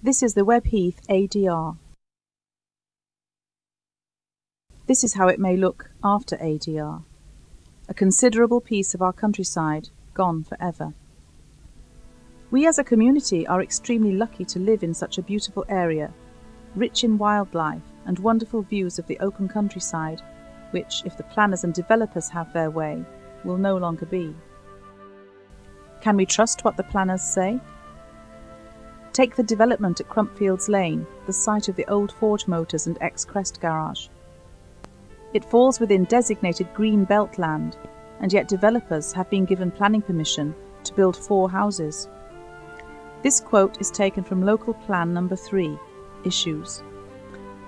This is the Webheath ADR. This is how it may look after ADR. A considerable piece of our countryside gone forever. We as a community are extremely lucky to live in such a beautiful area, rich in wildlife and wonderful views of the open countryside, which, if the planners and developers have their way, will no longer be. Can we trust what the planners say? Take the development at Crumpfields Lane, the site of the old Forge Motors and ex-Crest garage. It falls within designated green belt land, and yet developers have been given planning permission to build 4 houses. This quote is taken from Local Plan No. 3, Issues.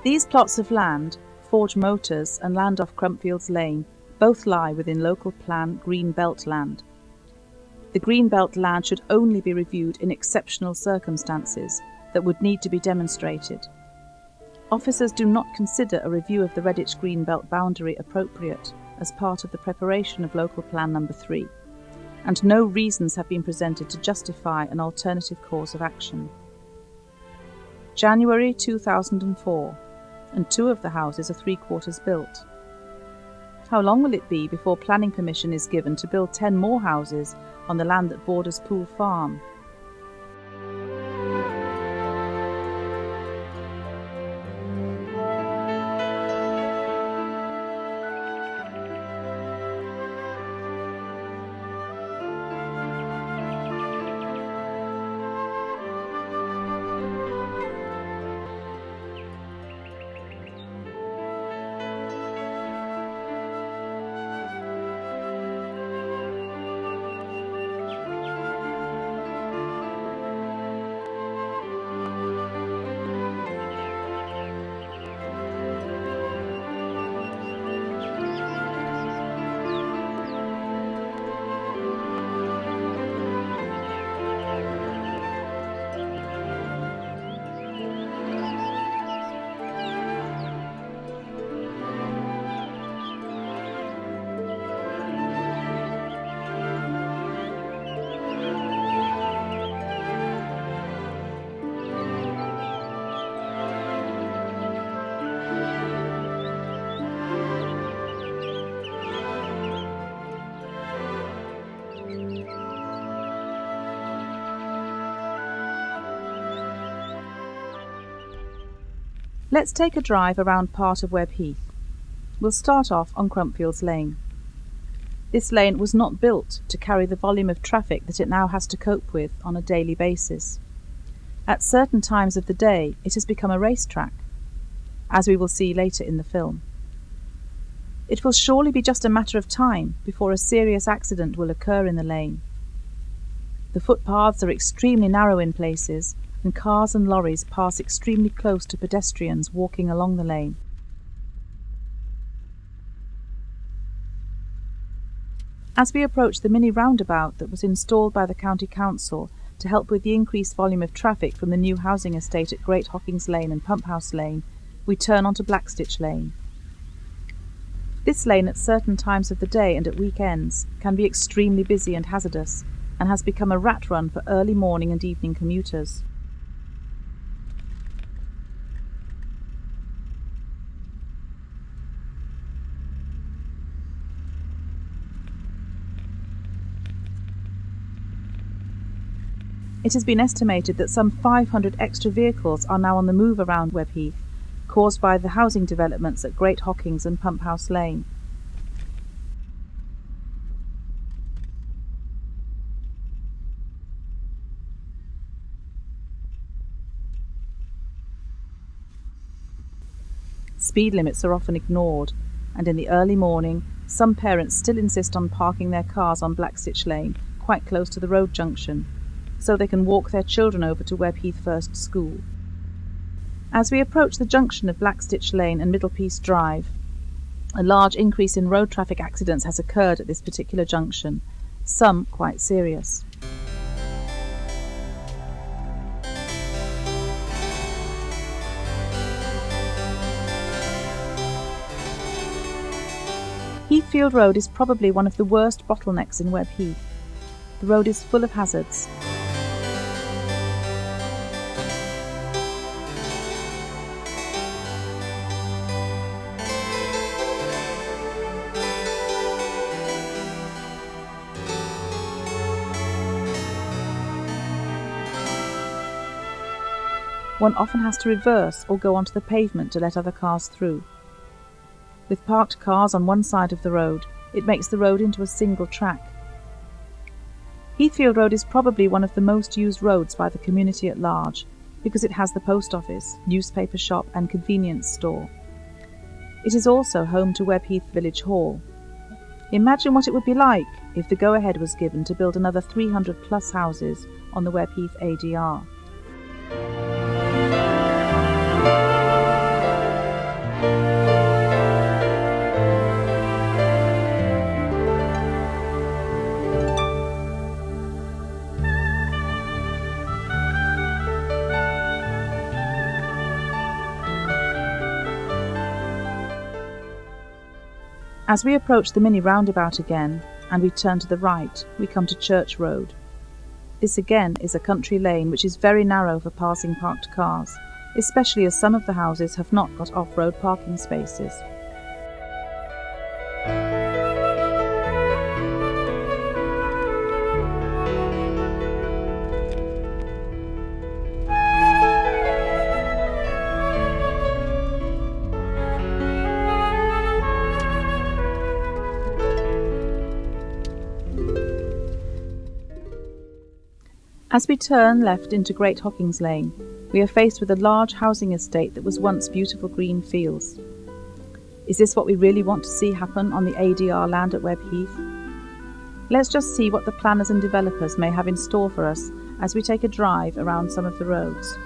These plots of land, Forge Motors and land off Crumpfields Lane, both lie within Local Plan Green Belt land. The Green Belt land should only be reviewed in exceptional circumstances that would need to be demonstrated. Officers do not consider a review of the Redditch Green Belt boundary appropriate as part of the preparation of Local Plan No. 3, and no reasons have been presented to justify an alternative course of action. January 2004, and 2 of the houses are 3/4 built. How long will it be before planning permission is given to build 10 more houses on the land that borders Poole Farm? Let's take a drive around part of Webheath. We'll start off on Crumpfields Lane. This lane was not built to carry the volume of traffic that it now has to cope with on a daily basis. At certain times of the day, it has become a racetrack, as we will see later in the film. It will surely be just a matter of time before a serious accident will occur in the lane. The footpaths are extremely narrow in places, and cars and lorries pass extremely close to pedestrians walking along the lane. As we approach the mini roundabout that was installed by the County Council to help with the increased volume of traffic from the new housing estate at Great Hockings Lane and Pump House Lane, we turn onto Blackstitch Lane. This lane at certain times of the day and at weekends can be extremely busy and hazardous, and has become a rat run for early morning and evening commuters. It has been estimated that some 500 extra vehicles are now on the move around Webheath, caused by the housing developments at Great Hockings and Pump House Lane. Speed limits are often ignored, and in the early morning, some parents still insist on parking their cars on Blackstitch Lane, quite close to the road junction, so they can walk their children over to Webheath First School. As we approach the junction of Blackstitch Lane and Middlepiece Drive, a large increase in road traffic accidents has occurred at this particular junction, some quite serious. Heathfield Road is probably one of the worst bottlenecks in Webheath. The road is full of hazards. one often has to reverse or go onto the pavement to let other cars through. With parked cars on one side of the road, it makes the road into a single track. Heathfield Road is probably one of the most used roads by the community at large because it has the post office, newspaper shop and convenience store. It is also home to Webheath Village Hall. Imagine what it would be like if the go-ahead was given to build another 300 plus houses on the Webheath ADR. As we approach the mini roundabout again, and we turn to the right, we come to Church Road. This again is a country lane which is very narrow for passing parked cars, especially as some of the houses have not got off-road parking spaces. As we turn left into Great Hockings Lane, we are faced with a large housing estate that was once beautiful green fields. Is this what we really want to see happen on the ADR land at Webheath? Let's just see what the planners and developers may have in store for us as we take a drive around some of the roads.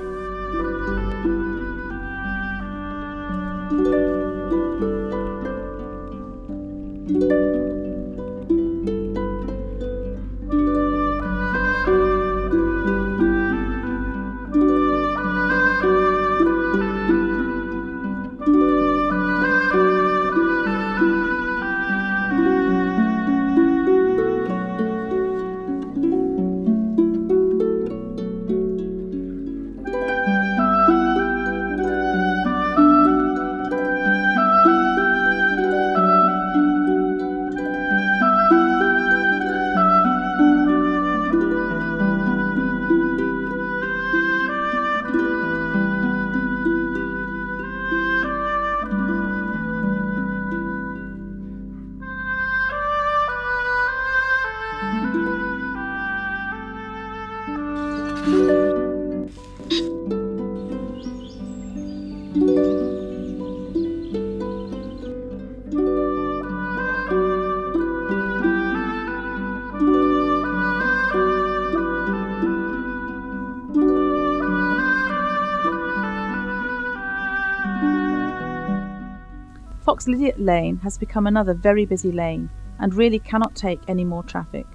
Fox Lydiate Lane has become another very busy lane and really cannot take any more traffic.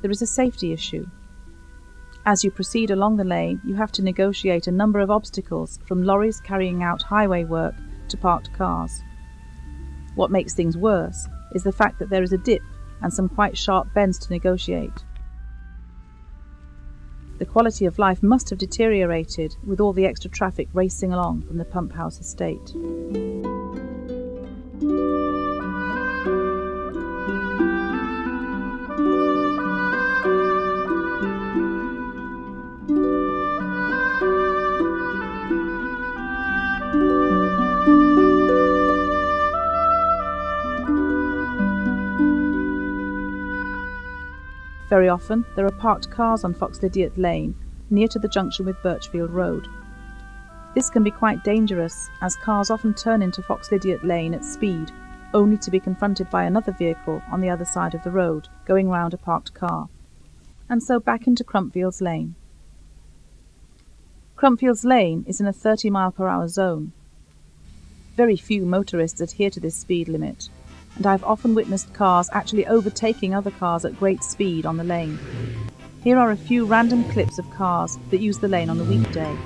There is a safety issue. As you proceed along the lane, you have to negotiate a number of obstacles, from lorries carrying out highway work to parked cars. What makes things worse is the fact that there is a dip and some quite sharp bends to negotiate. The quality of life must have deteriorated with all the extra traffic racing along from the pump house estate. Very often there are parked cars on Fox Lydiate Lane, near to the junction with Birchfield Road. This can be quite dangerous, as cars often turn into Fox Lydiate Lane at speed, only to be confronted by another vehicle on the other side of the road, going round a parked car, and so back into Crumpfields Lane. Crumpfields Lane is in a 30-mile-per-hour zone. Very few motorists adhere to this speed limit, and I have often witnessed cars actually overtaking other cars at great speed on the lane. Here are a few random clips of cars that use the lane on a weekday.